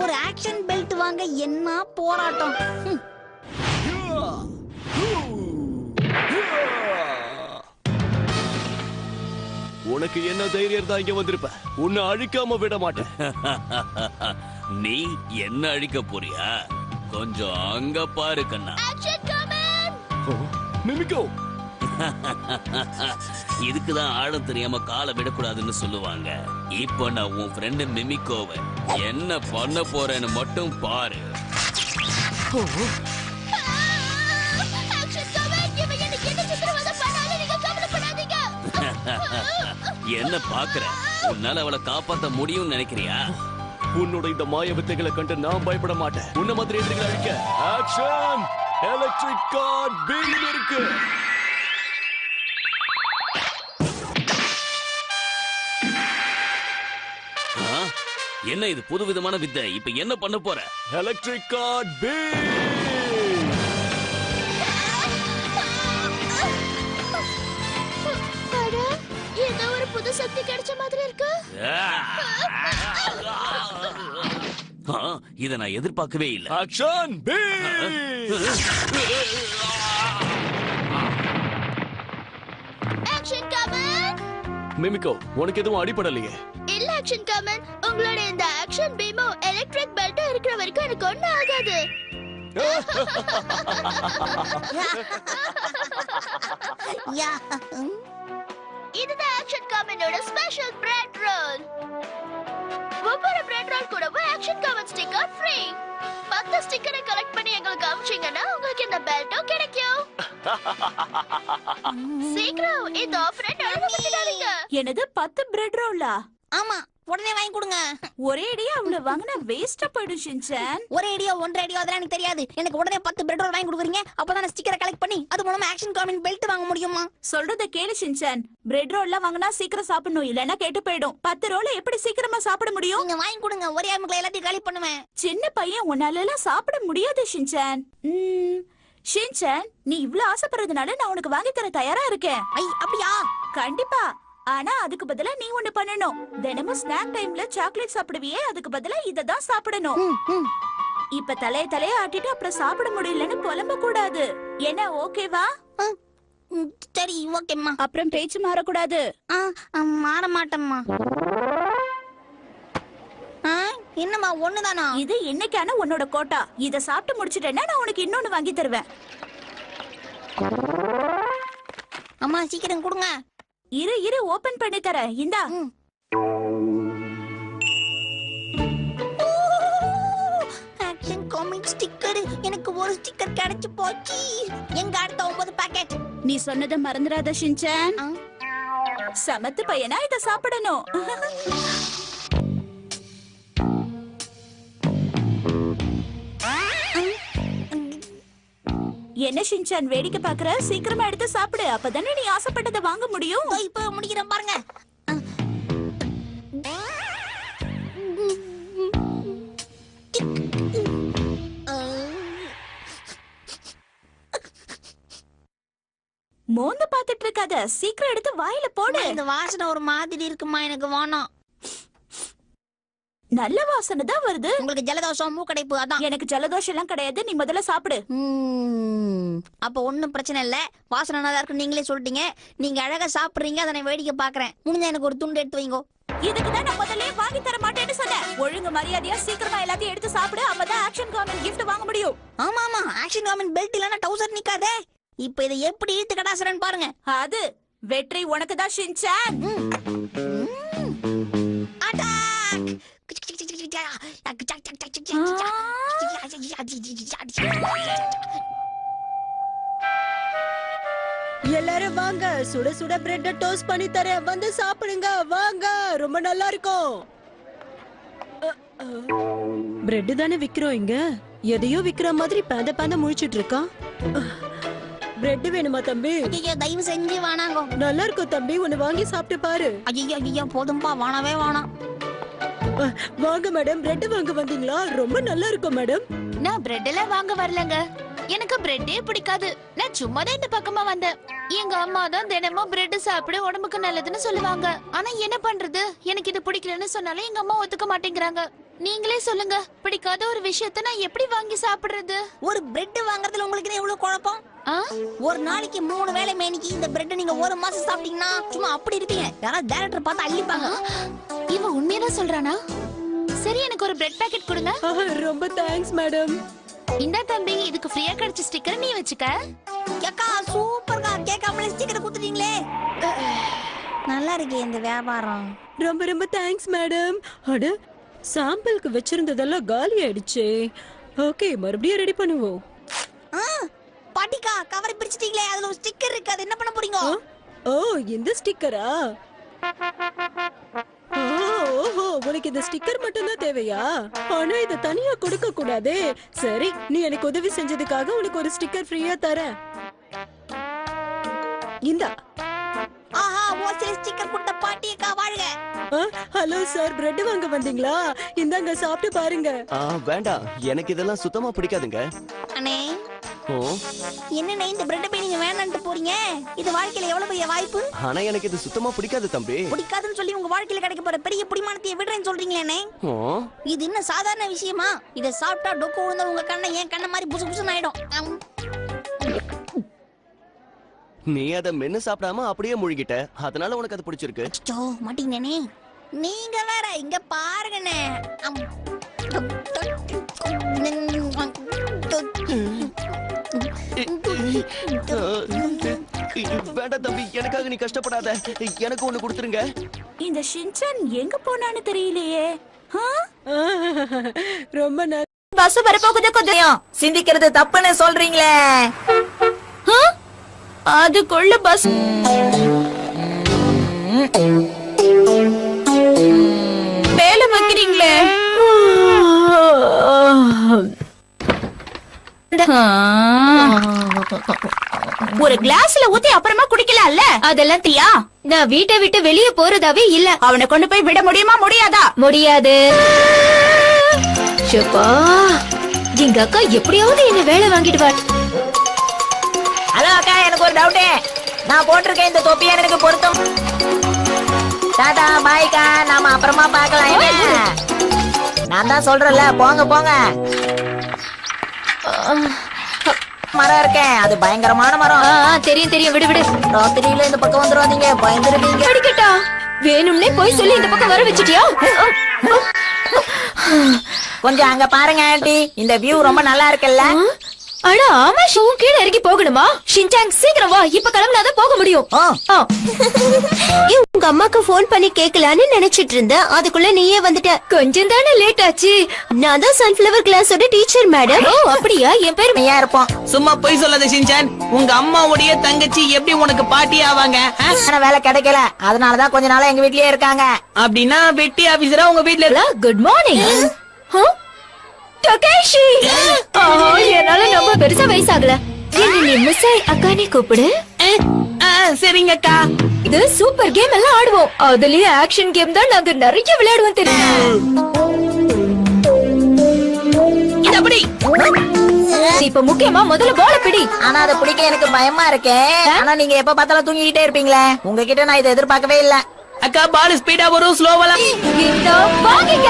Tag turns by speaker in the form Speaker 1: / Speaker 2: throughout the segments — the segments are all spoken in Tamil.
Speaker 1: ஒரு ஆக்ஷன் பெல்ட் வாங்க என்ன போராட்டம்.
Speaker 2: உனக்கு என்ன தைரியம் தான் இங்க வந்திருப்ப? உன்னை அழிக்காம விட மாட்டேன்.
Speaker 3: நீ என்ன அழிக்க போறியா? கொஞ்சம் அங்க பாரு கண்ணா.
Speaker 2: மிமிகோ,
Speaker 3: இதுக்குதான் ஆழம் தெரியாம காலை விடக்கூடாதுன்னு சொல்லுவாங்க. இப்ப நான் உன் ஃப்ரெண்டு மிமிகோவை என்ன பண்ண போறேன்னு மட்டும் பாரு. என்ன பாக்குற? உன்னால அவளை காப்பாத்த முடியும்னு நினைக்கிறியா?
Speaker 2: உன்னோட இந்த மாய வித்தைகளை கண்டு நான் பயப்பட மாட்டேன். உன்ன மாதிரி எதிரிகளை அழிக்க ஆக்ஷன் எலக்ட்ரிக் கார்ட் பீம் இருக்கு.
Speaker 3: என்ன இது புதுவிதமான வித்தை? இப்ப என்ன பண்ண போற?
Speaker 2: Electric card beam.
Speaker 4: ஏதோ ஒரு புது சக்தி கிடைச்ச மாதிரி இருக்கு.
Speaker 3: இத நான் எதிர்பார்க்கவே இல்ல.
Speaker 2: Action beam.
Speaker 4: Action Kamen.
Speaker 2: Mimiko, உனக்கு எதுவும் அடிபடலையே?
Speaker 4: இல்ல ஆக்ஷன் கமன், உங்களோட இந்த ஆக்ஷன் பீமோ எலக்ட்ரிக் பெல்ட் இருக்கிற வரைக்கும் எனக்கு ஒண்ணும் ஆகாது. இதுதான் ஆக்ஷன் கமனோட ஸ்பெஷல் பிரெட் ரோல். ஒவ்வொரு பிரெட் ரோல் கூடவும் ஆக்ஷன் கமன் ஸ்டிக்கர் ஃப்ரீ. 10 ஸ்டிக்கரை கலெக்ட் பண்ணி எங்களுக்கு அனுப்பிச்சீங்கன்னா உங்களுக்கு இந்த பெல்ட்டும் கிடைக்கும். சீக்கிரம் இந்த ஆஃபரை நழுவ.
Speaker 5: என்னது 10 பிரெட் ரோலா?
Speaker 1: ஆமா, உடனே வாங்கி கொடுங்க.
Speaker 5: ஒரே அடியா அவ்வளவு வாங்கினா வேஸ்டா போயிடும் ஷின்சான்.
Speaker 1: ஒரே அடியா ஒன்றரை அடியா அதெல்லாம் எனக்கு தெரியாது. எனக்கு உடனே 10 பிரெட் ரோல் வாங்கி கொடுக்குறீங்க. அப்பதான் ஸ்டிக்கரை கலெக்ட் பண்ணி அது மூலமா ஆக்ஷன் காமின் பெல்ட் வாங்க முடியுமா?
Speaker 5: சொல்றத கேளு ஷின்சான். பிரெட் ரோல்லாம் வாங்கினா சீக்கிரம் சாப்பிடணும், இல்லன்னா கெட்டு போயிடும். 10 ரோல எப்படி சீக்கிரமா சாப்பிட முடியும்?
Speaker 1: நீங்க வாங்கி கொடுங்க, ஒரே அமுக்குல எல்லாத்தையும் காலி பண்ணுவேன்.
Speaker 5: சின்ன பையன் உன்னால எல்லாம் சாப்பிட முடியாது ஷின்சான். ஷின்சான், நீ இவ்ளோ ஆசைப்படுறதுனால நான் உனக்கு வாங்கி தர தயாரா இருக்கேன்.
Speaker 1: அப்படியா?
Speaker 5: கண்டிப்பா. ஆனா அதுக்கு பதிலா நீ ஒண்ணு பண்ணணும். தினமும் ஸ்நாக் டைம்ல சாக்லேட் சாப்பிடுவியே, அதுக்கு பதிலா இததான் சாப்பிடணும். இப்ப தலைய ஆட்டிட்டு அப்புறம் சாப்பிட முடியலன்னு புலம்ப கூடாது. என்ன ஓகேவா?
Speaker 1: சரி, ஓகேம்மா.
Speaker 5: அப்புறம் பேச்சு மாறக்கூடாது.
Speaker 1: மாற மாட்டேம்மா. என்னம்மா ஒண்ணுதானா?
Speaker 5: இது இன்னைக்கான உன்னோட கோட்டா. இத சாப்பிட்டு முடிச்சிட்டேன்னா நான் உனக்கு இன்னொன்னு வாங்கி தருவேன்.
Speaker 1: அம்மா சீக்கிரம் கொடுங்க.
Speaker 5: இரு ஓபன் பண்ணி தரேன். இந்தா.
Speaker 1: Action comic sticker. எனக்கு ஒரு ஸ்டிக்கர் கிடைச்சு போச்சு. எங்க அடுத்த 9 பாக்கெட்?
Speaker 5: நீ சொன்னதை மறந்துடாத ஷின்சான். சமத்து பையனா இத சாப்பிடணும். என்ன ஷின்சான் வேடிக்கை பாக்குற? சீக்கிரமா எடுத்து சாப்பிடு, அப்பதானே நீ ஆசைப்பட்டதை வாங்க முடியும்.
Speaker 1: இப்ப முடிக்கிறேன் பாருங்க.
Speaker 5: மோந்து பாத்துட்டு இருக்காத, சீக்கிரம் எடுத்து வாயில போடு.
Speaker 1: இந்த வாசனை ஒரு மாதிரி இருக்குமா, எனக்கு வேணாம்.
Speaker 5: நல்ல வாசனை தான் வருது.
Speaker 1: உங்களுக்கு ஜலதோஷம் மூக்கடைப்பு? அதான்.
Speaker 5: எனக்கு ஜலதோஷம் எல்லாம் கிடையாது, நீ முதல்ல சாப்பிடு.
Speaker 1: அப்ப ஒண்ணும் பிரச்சனை இல்ல. வாசனை நல்லா இருக்கு நீங்களே சொல்லிட்டீங்க. நீங்க அழகா சாப்பிடுறீங்க, அதை நான் வேடிக்கை பாக்குறேன். முடிஞ்சா எனக்கு ஒரு துண்டு எடுத்து வைங்கோ.
Speaker 5: இதுக்குதான் நான் முதல்ல வாங்கி தர மாட்டேன்னு சொன்னேன். ஒழுங்கு மரியாதையா சீக்கிரமா எல்லாத்தையும் எடுத்து சாப்பிடு, அப்பதான் ஆக்ஷன் காமின் கிஃப்ட் வாங்க முடியும்.
Speaker 1: ஆமா ஆக்ஷன் காமின் பெல்ட் இல்லனா டவுசர் நிக்காதே. இப்ப இதை எப்படி இழுத்து கடாசறன்னு பாருங்க.
Speaker 5: அது வெற்றி உனக்கு தான் ஷின்சான்.
Speaker 1: அட்டாக்!
Speaker 6: எல்லாரும் வாங்க, சுட சுட பிரெட் டோஸ்ட் பண்ணி தரேன், வந்து சாப்பிடுங்க வாங்க, ரொம்ப நல்லா இருக்கும். பிரெட் தானே விக்கிறோம் இங்க, எதையோ விக்கிற மாதிரி பேந்த முழிச்சிட்டு இருக்கான். பிரெட் வேணுமா தம்பி?
Speaker 1: ஐயோ தயவு செஞ்சு வானாங்கோ.
Speaker 6: நல்லா இருக்கும் தம்பி, ஒன்னு வாங்கி சாப்பிட்டு பாரு.
Speaker 1: ஐயோ போதும்பா, வானவே வானாம்.
Speaker 6: வாங்க மேடம், பிரெட் வாங்க வந்தீங்களா? ரொம்ப நல்லா இருக்கும் மேடம்.
Speaker 4: நான் பிரெட் எல்லாம் வாங்க வரலங்க, எனக்கு பிரெட்டே பிடிக்காது. நான் சும்மா தான் இந்த பக்கமா வந்தேன். எங்க அம்மா தான் தினமும் பிரெட் சாப்பிடு உடம்புக்கு நல்லதுன்னு சொல்லுவாங்க. ஆனா என்ன பண்றது, எனக்கு இது பிடிக்கலன்னு சொன்னாலும் எங்க அம்மா ஒத்துக்க மாட்டேங்கிறாங்க.
Speaker 5: நீங்களே சொல்லுங்க, பிடிக்காத ஒரு விஷயத்தை நான் எப்படி வாங்கி சாப்பிடுறது?
Speaker 1: ஒரு பிரெட் வாங்குறதுல உங்களுக்கு என்ன இவ்வளவு குழப்பம்? ஒரு நாளைக்கு 3 வேளை மேனிக்கு இந்த பிரெட் நீங்க ஒரு மாசம் சாப்பிட்டீங்கன்னா சும்மா அப்படி இருப்பீங்க. யாராவது டைரக்டர் பார்த்து அள்ளிப்பாங்க.
Speaker 5: இவன் உண்மையதான் சொல்றானா? சரி, எனக்கு ஒரு பிரெட் பாக்கெட் கொடுங்க.
Speaker 6: ரொம்ப தேங்க்ஸ் மேடம்.
Speaker 5: இந்த தம்பி, இதுக்கு ஃப்ரீயா கிடைச்ச ஸ்டிக்கர் நீ வச்சுக்க.
Speaker 1: கேக்கா சூப்பர்க்கா, கேட்காமலே ஸ்டிக்கர் குடுத்துட்டீங்களே. நல்லா இருக்கே இந்த வியாபாரம்.
Speaker 6: ரொம்ப ரொம்ப தேங்க்ஸ் மேடம். அட, சாம்பிளுக்கு வச்சிருந்ததெல்லாம் காலி ஆயிடுச்சே. ஓகே, மறுபடியும் ரெடி பண்ணுவோம்.
Speaker 1: பாட்டிக்கா, கவர் பிரிச்சிட்டீங்களே, அதுல ஒரு ஸ்டிக்கர் இருக்கு, அது என்ன பண்ண போறீங்க?
Speaker 6: ஓ, இந்த ஸ்டிக்கரா? ஓஹோ, உனக்கு இந்த ஸ்டிக்கர் மட்டும் தான் தேவையா? ஆனா இத தனியா கொடுக்க கூடாதே. சரி, நீ எனக்கு உதவி செஞ்சதுக்காக உனக்கு ஒரு ஸ்டிக்கர் ஃப்ரீயா தரேன். இந்தா.
Speaker 1: ஆஹா, ஓசில ஸ்டிக்கர் கொடுத்த பாட்டியக்கா வாழ்க.
Speaker 6: ஹலோ சார், பிரெட் வாங்க வந்தீங்களா? இந்தாங்க, சாப்பிட்டு பாருங்க.
Speaker 2: வேண்டாம், எனக்கு இதெல்லாம் சுத்தமா பிடிக்காதுங்க.
Speaker 1: அண்ணே,
Speaker 2: ஓ,
Speaker 1: என்னண்ணே இந்த பிரெட் போய் நீங்க வேணான்ட்டு போறீங்க? இது வாழ்க்கையில எவ்வளவு பெரிய வாய்ப்பு.
Speaker 2: ஆனா எனக்கு இது சுத்தமா பிடிக்காது தம்பி.
Speaker 1: பிடிக்காதுன்னு சொல்லி உங்க வாழ்க்கையில கிடைக்க போற பெரிய புடிமானத்தையே விடுறேன்னு சொல்றீங்களே.
Speaker 2: ஓ,
Speaker 1: இது என்ன சாதாரண விஷயமா? இத சாப்பிட்டா டொக்கு விழுந்த உங்க கண்ணை என் கண்ண மாதிரி புசு புசுன்னு ஆயிடும்.
Speaker 2: நீ அத மென்னு சாப்பிடாம அப்படியே முழுகிட்ட, அதனால உனக்கு அது பிடிச்சிருக்கு.
Speaker 1: அச்சோ, மாட்டீங்கனே. நீங்க வேற இங்க பாருங்கண்ணே.
Speaker 2: வேண்டாம் தம்பி, எனக்காக நீ கஷ்டப்படாத. எனக்கு ஒண்ணு கொடுத்துருங்க.
Speaker 5: இந்த ஷின்சான் எங்க போனான்னு தெரியலையே.
Speaker 6: ரொம்ப நல்ல.
Speaker 7: பஸ் வரப்போகுது, கொஞ்சம் சிந்திக்கிறது தப்புன்னு சொல்றீங்களே.
Speaker 5: அதுக்குள்ள பஸ் வேலை வைக்கிறீங்களே. ஒரு கிளாஸ்ல ஊத்தி அப்புறமா குடிக்கலாம்ல? அதெல்லாம் தீயா?
Speaker 8: நான் வீட்டை விட்டு வெளியே போறதாவே இல்ல.
Speaker 5: அவனை கொண்டு போய் விட முடியுமா? முடியாதா?
Speaker 8: முடியாது. ஷப்பா, எங்க அக்கா எப்படியாவது என்ன வேலை வாங்கிட்டு வா.
Speaker 7: ஹலோ அக்கா, எனக்கு ஒரு டவுட்டு. நான் போட்டிருக்கேன் இந்த தொப்பி எனக்கு பொருத்தம். டாடா பாய்க்கா, நாம அப்புறமா பார்க்கலாம். என்ன? நான் தான் சொல்றேன்ல, போங்க போங்க. மரம் இருக்கேன், அது பயங்கரமான மரம்.
Speaker 8: தெரியும் தெரியும், விடு விடு.
Speaker 7: ராத்திரியில இந்த பக்கம் வந்துருவாதீங்க, பயந்துருவீங்க.
Speaker 8: அடிக்கட்டா, வேணும்னே போய் சொல்லி இந்த பக்கம் வர வச்சிட்டியா?
Speaker 7: கொஞ்சம் அங்க பாருங்க ஆண்டி, இந்த வியூ ரொம்ப நல்லா இருக்குல்ல?
Speaker 8: அட ஆமா, ஷூ கீழே இறங்கி போகணுமா? ஷின்சாங் சீக்கிரம் வா, இப்ப கிளம்பினாதான் போக முடியும். உங்க அம்மாக்கு போன் பண்ணி கேட்கலான்னு நினைச்சிட்டு இருந்தேன், அதுக்குள்ள நீயே வந்துட்ட. கொஞ்சம் தானே லேட் ஆச்சு. நான் தான் சன்ஃபிளவர் கிளாஸோட டீச்சர் மேடம். ஓ அப்படியா? என் பேர்
Speaker 7: மையா இருப்போம்.
Speaker 9: சும்மா போய் சொல்லாத ஷின்சான். உங்க அம்மாவுடைய தங்கச்சி எப்படி உனக்கு பாட்டி ஆவாங்க?
Speaker 7: வேலை கிடைக்கல, அதனாலதான் கொஞ்ச நாளா எங்க வீட்லயே இருக்காங்க.
Speaker 9: அப்படின்னா வெட்டி ஆபீசரா உங்க வீட்ல
Speaker 8: குட் மார்னிங். டகேஷி, என்னால ரொம்ப பெருசா வயசாகல. என்ன நீ மிஸ்ஸாய் அக்கானே கூப்பிடு.
Speaker 9: சரிங்க அக்கா.
Speaker 8: இது சூப்பர் கேம் எல்லாம் ஆடுவோம். அதுலயே ஆக்ஷன் கேம் தான் நாங்க நிறைய விளையாடுவோம் தெரியும்.
Speaker 9: அப்படி
Speaker 8: இப்ப முக்கியமா முதல்ல பால் பிடி.
Speaker 7: ஆனா அதை பிடிக்க எனக்கு பயமா இருக்கே. ஆனா நீங்க எப்ப பார்த்தாலும் தூங்கிட்டே இருப்பீங்களே, உங்ககிட்ட நான் இதை எதிர்பார்க்கவே இல்ல.
Speaker 9: அக்கா, பால் ஸ்பீடா வரும், ஸ்லோவா?
Speaker 8: இந்த வாங்கிக்க.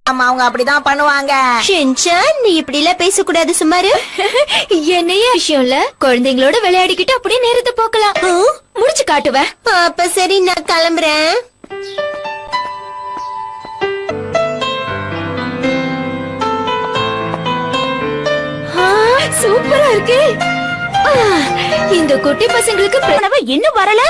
Speaker 7: ஆமா, அவங்க அப்படிதான் பண்ணுவாங்க.
Speaker 8: ஷின்சான், நீ இப்படி எல்லாம் பேசக்கூடாது, சுமாரு. என்னைய விஷயம் இல்ல, குழந்தைங்களோட விளையாடிக்கிட்டு அப்படியே நேரத்தை போக்கலாம். முடிச்சு காட்டுவேன். அப்ப சரி, நான் கிளம்புறேன். சூப்பரா இருக்கு. இந்த குட்டி பசங்களுக்கு
Speaker 5: இன்னும் வரல.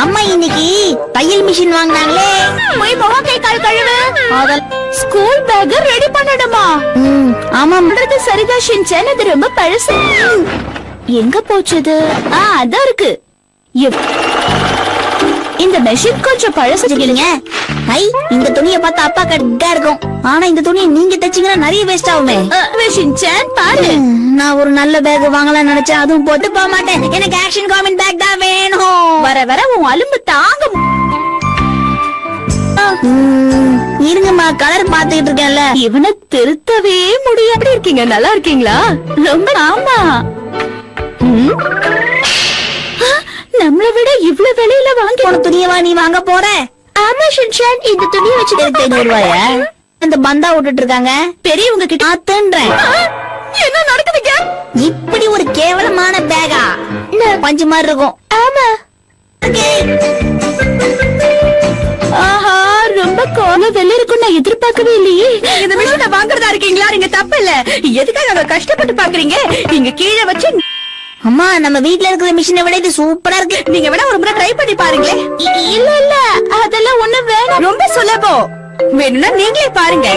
Speaker 1: அம்மா இன்னைக்கு தையல் மிஷின் வாங்கினாங்களே.
Speaker 5: போய் முகம் கை கால் கழுவு. ஸ்கூல் பேக் ரெடி பண்ணணுமா?
Speaker 1: ஆமா,
Speaker 5: பண்றது சரிதான் ஷின்சான், அது ரொம்ப பழசு. எங்க போச்சது? அதான் இருக்கு. இந்த மெஷின் கொஞ்சம் பழசுங்க.
Speaker 1: ஐ, இந்த துணியை பார்த்தா அப்பா கட்டா இருக்கும். ஆனா இந்த துணியை நீங்க தைச்சீங்கன்னா நிறைய வேஸ்ட் ஆகுமே.
Speaker 5: ஷின்சான் பாரு,
Speaker 1: நான் ஒரு நல்ல பேக் வாங்கலாம்னு நினைச்சேன், அதுவும் போட்டு போக மாட்டேன். எனக்கு ஆக்ஷன் காமெண்ட் பேக் தான் வேணும்.
Speaker 5: வர வர உன் அலும்பு தாங்க.
Speaker 1: இருங்கம்மா, கலர் பாத்துக்கிட்டு இருக்கேன்ல.
Speaker 5: இவனை திருத்தவே முடியும். எப்படி இருக்கீங்க? நல்லா இருக்கீங்களா? ரொம்ப. ஆமா, நம்மளை விட இவ்வளவு விலையில வாங்கி
Speaker 1: போன துணியவா நீ வாங்க போற?
Speaker 8: ஆமா ஷின்சான், இந்த துணியை வச்சு
Speaker 1: 500 ரூபாயா? இந்த பந்தா விட்டுட்டு இருக்காங்க பெரியவங்க கிட்ட. ஆத்துன்றேன்.
Speaker 5: என்ன நடக்குதுங்க?
Speaker 1: இப்படி ஒரு கேவலமான பேகா பஞ்சு மாதிரி இருக்கும்.
Speaker 8: ஆமா,
Speaker 5: ஆஹா, ரொம்ப கோல வெள்ள இருக்கும். நான் எதிர்பார்க்கவே இல்லையே. இந்த மிஷினை வாங்குறதா இருக்கீங்களா? நீங்க தப்பு இல்ல. எதுக்காக அங்க கஷ்டப்பட்டு பாக்குறீங்க? நீங்க கீழே வச்சு.
Speaker 1: அம்மா, நம்ம வீட்ல இருக்கிற மிஷினை விட இது சூப்பரா இருக்கு.
Speaker 5: நீங்க வேணா ஒரு முறை ட்ரை பண்ணி பாருங்களே. இல்ல இல்ல, அதெல்லாம் ஒண்ணு வேணாம். ரொம்ப சுலபம். வேணும்னா நீங்களே பாருங்க.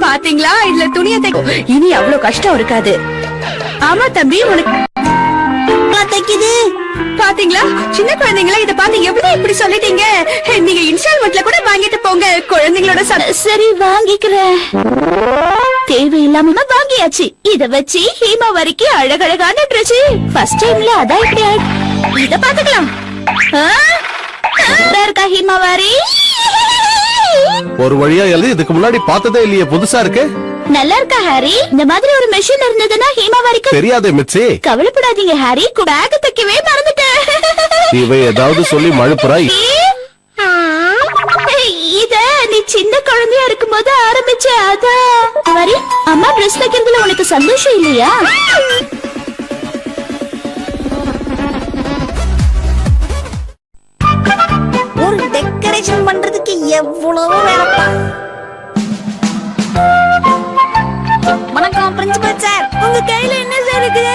Speaker 5: பாத்தீங்களா, இதுல துணியை தைக்கும். இனி அவ்வளவு கஷ்டம் இருக்காது. ஆமா தம்பி, உனக்கு
Speaker 1: தைக்குது.
Speaker 5: பாத்தீங்களா, சின்ன குழந்தைங்களா, இத பார்த்து எப்படி இப்படி சொல்லிட்டீங்க? நீங்க இன்ஸ்டால்மெண்ட்ல கூட வாங்கிட்டு போங்க. குழந்தைங்களோட சரி, வாங்கிக்கிறேன். தேவையில்லாம வாங்கியாச்சு. இத வச்சு ஹீமா வரைக்கும் அழகழகான ட்ரெஸ். ஃபர்ஸ்ட் டைம்ல அதான் இப்படி இத பாத்துக்கலாம். இருக்கா ஹீமா வாரி?
Speaker 10: ஒரு வழியா எழுதி இதுக்கு முன்னாடி பார்த்ததே இல்லையே, புதுசா இருக்கு.
Speaker 5: நல்லா இருக்கா ஹாரி? இந்த மாதிரி ஒரு மெஷின் இருந்ததுன்னா ஹீமா வரைக்கும்
Speaker 10: தெரியாதே மிச்சி.
Speaker 5: கவலைப்படாதீங்க ஹாரி, பேக் தைக்கவே மறந்துட்டேன்.
Speaker 10: இவை ஏதாவது சொல்லி மழுப்புறாய்.
Speaker 5: இத நீ சின்ன குழந்தையா இருக்கும்போது ஆரம்பிச்ச. அதான் வரி. அம்மா ட்ரெஸ் தைக்கிறதுல உனக்கு சந்தோஷம் இல்லையா?
Speaker 1: ஒரு டெக்கரேஷன் பண்றதுக்கு எவ்வளவு வேலைப்பா. வணக்கம் பிரின்சிபல் சார்.
Speaker 5: உங்க கையில என்ன சார் இருக்கு?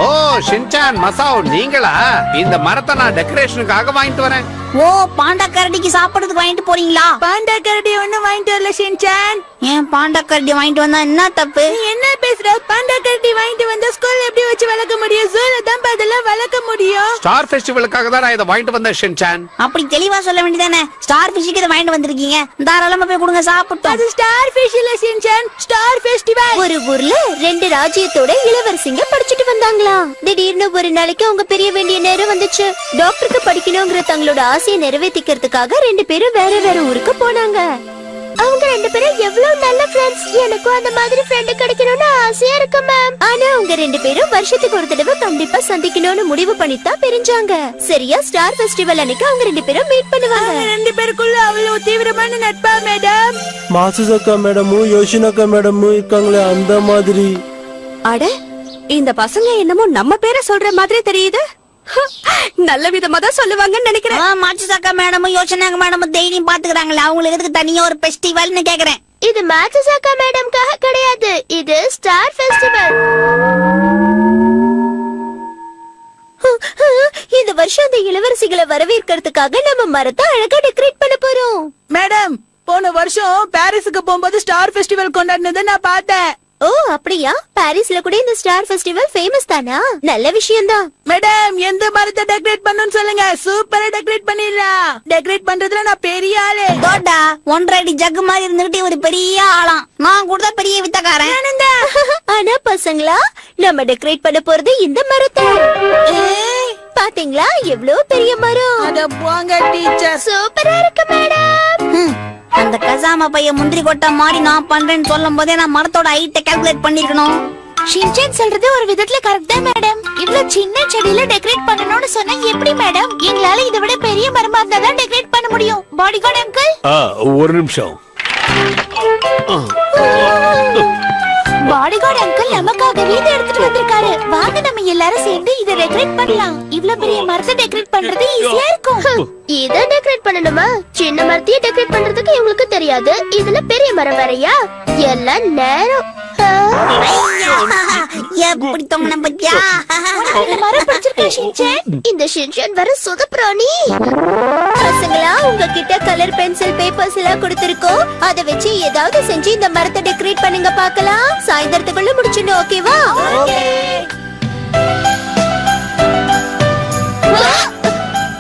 Speaker 11: ஓ, ஷின்சான், மசாவ், நீங்களா? இந்த மரத்தை நான் டெக்கரேஷனுக்காக வாங்கிட்டு வரேன்.
Speaker 1: ஓ, பாண்டா கரடிக்கு சாப்பிடுறதுக்கு வாங்கிட்டு போறீங்களா?
Speaker 5: பாண்டா கரடி ஒண்ணு வாங்கிட்டு வரல ஷின்சான்.
Speaker 1: ஏன் பாண்டா கரடி வாங்கிட்டு வந்தா என்ன தப்பு?
Speaker 5: நீ என்ன பேசுற? பாண்டா கரடி வாங்கிட்டு வந்தா ஸ்கூல்ல எப்படி வச்சு வளர்க்க முடியும்? ஜூல தான் அதெல்லாம் வளர்க்க முடியும்.
Speaker 11: ஸ்டார் ஃபெஸ்டிவலுக்காக தான் நான் இதை வாங்கிட்டு வந்தேன் ஷின்சான்.
Speaker 1: அப்படி தெளிவா சொல்ல வேண்டியதானே. ஸ்டார் ஃபிஷ்க்கு இதை வாங்கிட்டு வந்திருக்கீங்க, தாராளமா போய் கொடுங்க, சாப்பிட்டோம்.
Speaker 5: அது ஸ்டார் ஃபிஷ் இல்ல ஷின்சான், ஸ்டார் ஃபெஸ்டிவல்.
Speaker 8: ஒரு ஊர்ல 2 ராஜ்யத்தோட இளவரசிங்க படிச்சுட்டு வந்தாங்களா. திடீர்னு ஒரு நாளைக்கு அவங்க பிரிய வேண்டிய நேரம் வந்துச்சு. டாக்டருக்கு படிக்கணுங்கிற தங்களோட ஆசையை நிறைவேற்றிக்கிறதுக்காக 2 பேரும் வேற வேற ஊருக்கு போனாங்க. அவங்க 2 பேரும் எவ்வளவு நல்ல ஃப்ரெண்ட்ஸ். எனக்கும் அந்த மாதிரி ஃப்ரெண்ட் கிடைக்கணும்னு ஆசையா இருக்கு மேம். ஆனா அவங்க 2 பேரும் வருஷத்துக்கு ஒரு தடவை கண்டிப்பா சந்திக்கணும்னு முடிவு பண்ணித்தான் பிரிஞ்சாங்க. சரியா ஸ்டார் ஃபெஸ்டிவல் அன்னைக்கு அவங்க 2 பேரும் மீட் பண்ணுவாங்க.
Speaker 5: 2 பேருக்குள்ள அவ்வளவு தீவிரமான நட்பா மேடம்?
Speaker 10: மாசுசக்கா மேடமும் யோஷினக்கா மேடமும் இருக்காங்களே, அந்த மாதிரி.
Speaker 5: அட, இந்த பசங்க என்னமோ நம்ம பேரை சொல்ற மாதிரி தெரியுது. நல்ல விதமா தான் சொல்லுவாங்கன்னு நினைக்கிறேன்.
Speaker 1: மாட்சுசாக்கா மேடமும் யோசனாங்க மேடமும் டெய்லியும் பாத்துக்கிறாங்களே, அவங்களுக்கு எதுக்கு தனியா ஒரு ஃபெஸ்டிவல்னு கேக்குறேன்.
Speaker 8: இது மாட்சுசாக்கா மேடம்காக கிடையாது, இது ஸ்டார் ஃபெஸ்டிவல். இந்த வருஷம் அந்த இளவரசிகளை வரவேற்கிறதுக்காக நம்ம மரத்தை அழகா டெக்கரேட் பண்ண போறோம்.
Speaker 5: மேடம், போன வருஷம் பாரிஸுக்கு போகும்போது ஸ்டார் ஃபெஸ்டிவல் கொண்டாடினதை நான் பார்த்தேன்.
Speaker 8: ஓ அப்படியா? பாரிஸ்ல கூட இந்த ஸ்டார் ஃபெஸ்டிவல் ஃபேமஸ் தானா? நல்ல விஷயம் தான்.
Speaker 5: மேடம், எந்த மரத்தை டெக்கரேட் பண்ணனும் சொல்லுங்க, சூப்பரா டெக்கரேட் பண்ணிடலாம். டெக்கரேட் பண்றதுல நான் பெரிய ஆளு.
Speaker 1: தோட்டா 1.5 அடி ஜக்கு மாதிரி இருந்துகிட்டு ஒரு பெரிய ஆளாம். நான் கூட பெரிய வித்தக்காரன்.
Speaker 8: ஆனா பசங்களா, நம்ம டெக்கரேட் பண்ண போறது இந்த மரத்தை. பாத்தீங்களா எவ்வளவு பெரிய மரம்?
Speaker 5: அட போங்க டீச்சர்.
Speaker 8: சூப்பரா இருக்கு மேடம்.
Speaker 1: அந்த கசாம பைய முந்திரி கொட்டை மாதிரி நான் பண்றேன்னு சொல்லும் போதே நான் மரத்தோட ஹைட்டை கால்குலேட் பண்ணிருக்கணும்.
Speaker 8: ஷின்சான் சொல்றது ஒரு விதத்துல கரெக்ட் தான் மேடம். இவ்ளோ சின்ன செடியில டெக்கரேட் பண்ணணும்னு சொன்னா எப்படி மேடம்? எங்களால இதை விட பெரிய மரமா இருந்தா தான் டெக்கரேட் பண்ண முடியும். பாடிகார்ட் அங்கிள்,
Speaker 2: ஒரு நிமிஷம்.
Speaker 8: பாடிகார்ட் அங்கிள் நமக்காகவே இதை எடுத்துட்டு வந்திருக்காரு. வாங்க நம்ம எல்லாரும் சேர்ந்து இதை டெக்கரேட் பண்ணலாம். இவ்ளோ பெரிய மரத்தை டெக்கரேட் பண்றது ஈஸியா இருக்கும். இதை டெக்கரேட் பண்ணணுமா? சின்ன மரத்தையே டெக்கரேட் பண்றதுக்கு இவங்களுக்கு தெரியும்.
Speaker 4: முடியாது. இதுல பெரிய மரம் வேறயா? எல்லாம் நேரம்.
Speaker 1: எப்படி தொங்கின பத்தியா?
Speaker 4: மரம் பிடிச்சிருக்கா ஷின்சான்? இந்த ஷின்சான் வர சொதப்புறானி.
Speaker 8: பசங்களா, உங்ககிட்ட கலர் பென்சில் பேப்பர்ஸ் எல்லாம் கொடுத்திருக்கோம். அத வச்சு ஏதாவது செஞ்சு இந்த மரத்தை டெக்கரேட் பண்ணுங்க பார்க்கலாம். சாயந்தரத்துக்குள்ள முடிச்சிடணும், ஓகேவா?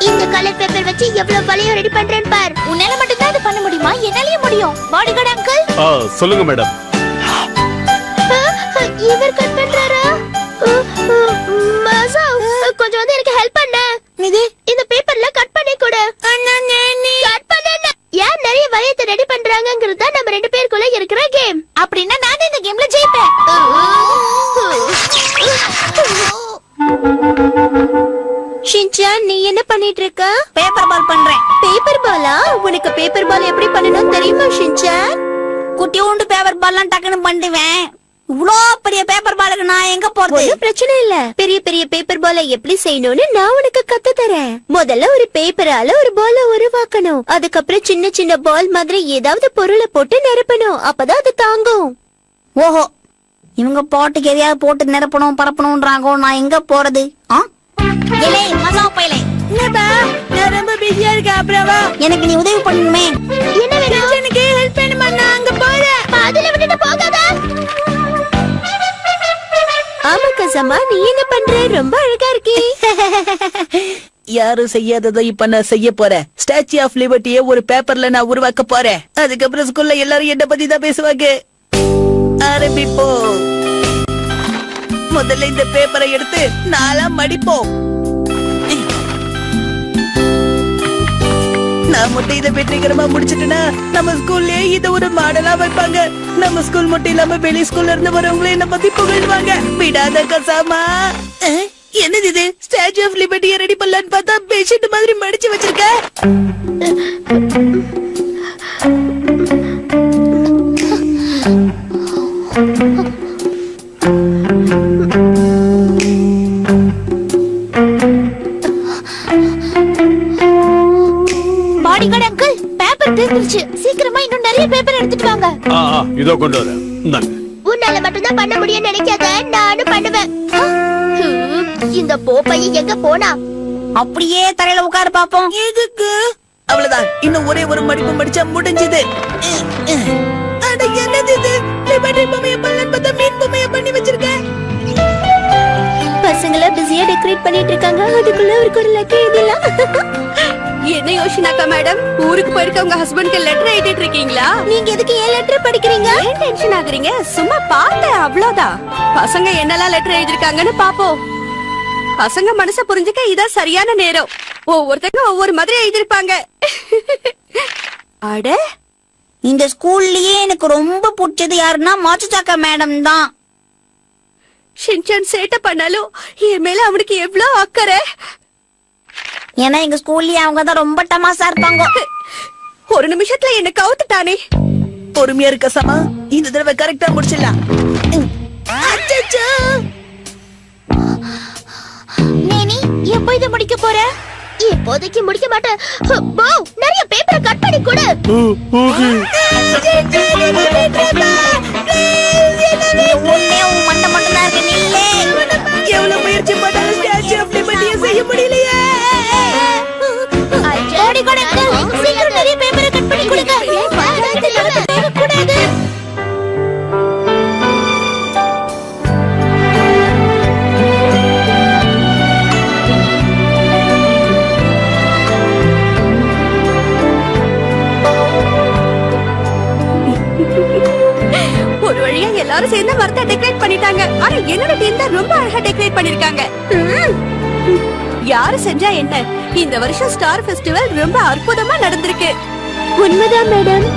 Speaker 4: இந்த கலர் பேப்பர் வச்சு எவ்வளவு வளையம் ரெடி பண்றேன்னு பார்.
Speaker 8: உன்னால மட்டும் தான் இது பண்ண முடியுமா? என்னாலயே முடியும். Bodyguard uncle.
Speaker 10: சொல்லுங்க மேடம்.
Speaker 4: இவர் கட் பண்றாரா? மசாவ், கொஞ்சம் வந்து எனக்கு ஹெல்ப் பண்ண. இந்த பேப்பர்ல கட் பண்ணி கொடு. கட் பண்ணு. யார் நிறைய வளையத்தை ரெடி பண்றாங்கங்கிறது தான் நம்ம ரெண்டு பேருக்குள்ள இருக்கிற கேம்.
Speaker 8: அப்படின்னா நான் இந்த கேம்ல ஜெயிப்பேன். ஷின்சான், நீ என்ன பண்ணிட்டு இருக்க?
Speaker 1: பேப்பர் பால் பண்றேன்.
Speaker 8: பேப்பர் பாலா? உனக்கு பேப்பர் பால் எப்படி பண்ணணும் தெரியுமா ஷின்சான்?
Speaker 1: குட்டியோண்டு பேப்பர் பால்லாம் டக்குன்னு பண்ணுவேன். இவ்ளோ பெரிய பேப்பர் பாலுக்கு நான் எங்க போறது?
Speaker 8: ஒண்ணும் பிரச்சனை இல்ல. பெரிய பெரிய பேப்பர் பாலை எப்படி செய்யணும்னு நான் உனக்கு கத்து தரேன். முதல்ல ஒரு பேப்பரால ஒரு பால உருவாக்கணும். அதுக்கப்புறம் சின்ன சின்ன பால் மாதிரி ஏதாவது பொருளை போட்டு நிரப்பணும். அப்பதான் அது தாங்கும்.
Speaker 1: ஓஹோ, இவங்க பாட்டுக்கு எதையாவது போட்டு நிரப்பணும் பரப்பணும்ன்றாங்க. நான் எங்க போறது?
Speaker 5: நான் ரொம்ப பிஸியா இருக்கேன். அப்புறமா
Speaker 1: எனக்கு நீ உதவி பண்ணணுமே.
Speaker 4: என்ன வேணும்?
Speaker 5: எனக்கு ஹெல்ப் பண்ணுமா? நான் அங்க போறேன்.
Speaker 4: அதுல விட்டுட்டு போகாத.
Speaker 8: ஆமா கசமா, நீ என்ன பண்ற? ரொம்ப அழகா இருக்கே.
Speaker 9: யாரும் செய்யாததை இப்ப நான் செய்ய போறேன். ஸ்டாச்சு ஆஃப் லிபர்ட்டிய ஒரு பேப்பர்ல நான் உருவாக்க போறேன். அதுக்கப்புறம் ஸ்கூல்ல எல்லாரும் என்ன பத்தி தான் பேசுவாங்க. ஆரம்பிப்போம். முதல்ல இந்த பேப்பரை எடுத்து நாலா மடிப்போம். நான் மட்டும் இதை வெற்றிகரமா முடிச்சிட்டேன்னா நம்ம ஸ்கூல்லயே இத ஒரு மாடலா வைப்பாங்க. நம்ம ஸ்கூல் மட்டும் இல்லாம வெளி ஸ்கூல்ல இருந்து வரவங்களே என்ன பத்தி புகழ்வாங்க. விடாத கசாமா. என்னது இது? ஸ்டாச்சு ஆஃப் லிபர்ட்டிய ரெடி பண்ணலான்னு பார்த்தா பெட்ஷீட் மாதிரி மடிச்சு வச்சிருக்க.
Speaker 8: பாடிகார்டு அங்கிள், பேப்பர் தீர்ந்துருச்சு. சீக்கிரமா இன்னும் நிறைய பேப்பர் எடுத்துட்டு வாங்க.
Speaker 10: இதோ கொண்டு வரேன். இந்தாங்க.
Speaker 4: உன்னால மட்டும்தான் பண்ண முடியும்னு நினைக்காத, நானும் பண்ணுவேன். இந்த போப்பைய எங்க போனா?
Speaker 1: அப்படியே தரையில உட்காரு பாப்போம்.
Speaker 9: எதுக்கு? அவ்வளவுதான். இன்னும் ஒரே ஒரு மடிப்பு மடிச்சா முடிஞ்சது. அட என்னது இது? லிபர்ட்டி பொம்மைய பண்ணலான்னு பார்த்தா மீன் பொம்மைய பண்ணி வச்சிருக்கேன்.
Speaker 8: பசங்கள பிஸியா டெக்கரேட் பண்ணிட்டு இருக்காங்க. அதுக்குள்ள அவருக்கு ஒரு லக்கி இதெல்லாம்.
Speaker 5: என்ன யோசினாக்கா மேடம், ஊருக்கு போயிருக்க உங்க ஹஸ்பண்ட்க்கு லெட்டர் எழுதிட்டு இருக்கீங்களா?
Speaker 8: நீங்க எதுக்கு ஏன் லெட்டர் படிக்கிறீங்க?
Speaker 5: ஏன் டென்ஷன் ஆகுறீங்க? சும்மா பார்த்தேன், அவ்வளவுதான். பசங்க என்னெல்லாம் லெட்டர் எழுதிருக்காங்கன்னு பாப்போம். பசங்க மனச புரிஞ்சுக்க இதான் சரியான நேரம். ஒவ்வொருத்தங்க ஒவ்வொரு மாதிரி எழுதிருப்பாங்க. அட,
Speaker 1: இந்த ஸ்கூல்லயே எனக்கு ரொம்ப பிடிச்சது யாருன்னா மாச்சுச்சாக்கா மேடம் தான்.
Speaker 5: ஷின்சான் சேட்டை பண்ணாலும் என் மேல அவனுக்கு எவ்வளவு அக்கறை.
Speaker 1: ஏன்னா எங்க ஸ்கூல்லயே அவங்க தான் ரொம்ப டமாசா இருப்பாங்க.
Speaker 5: ஒரு நிமிஷத்துல என்ன கவுத்துட்டானே.
Speaker 9: பொறுமையா இருக்க சமா. இந்த தடவை கரெக்டா முடிச்சிடலாம்.
Speaker 8: நேனி, எப்போ இதை முடிக்க போற?
Speaker 4: இப்போதைக்கு முடிக்க மாட்டேன். போ, நிறைய பேப்பரை கட் பண்ணி கொடு.
Speaker 1: ஒன்னே உன் மண்டை மட்டும் தான் இருக்கு. நீங்களே
Speaker 9: எவ்வளவு முயற்சி பண்ணாலும் ஸ்டாச்சு ஆஃப் லிபர்ட்டிய செய்ய முடியலையே.
Speaker 8: பாடிகார்டு அங்கிள், சீக்கிரம் நிறைய பேப்பரை கட் பண்ணி கொடுங்க. கூடாது.
Speaker 5: ஒரு வழியா எல்லாரும் சேர்ந்து மரத்தை டெக்கரேட் பண்ணிட்டாங்க. ஆனா என்னோட டீம் தான் ரொம்ப அழகா டெக்கரேட் பண்ணிருக்காங்க. யாரு செஞ்சா என்ன, இந்த வருஷம் ஸ்டார் ஃபெஸ்டிவல் ரொம்ப அற்புதமா நடந்திருக்கு.
Speaker 8: உண்மைதான் மேடம்.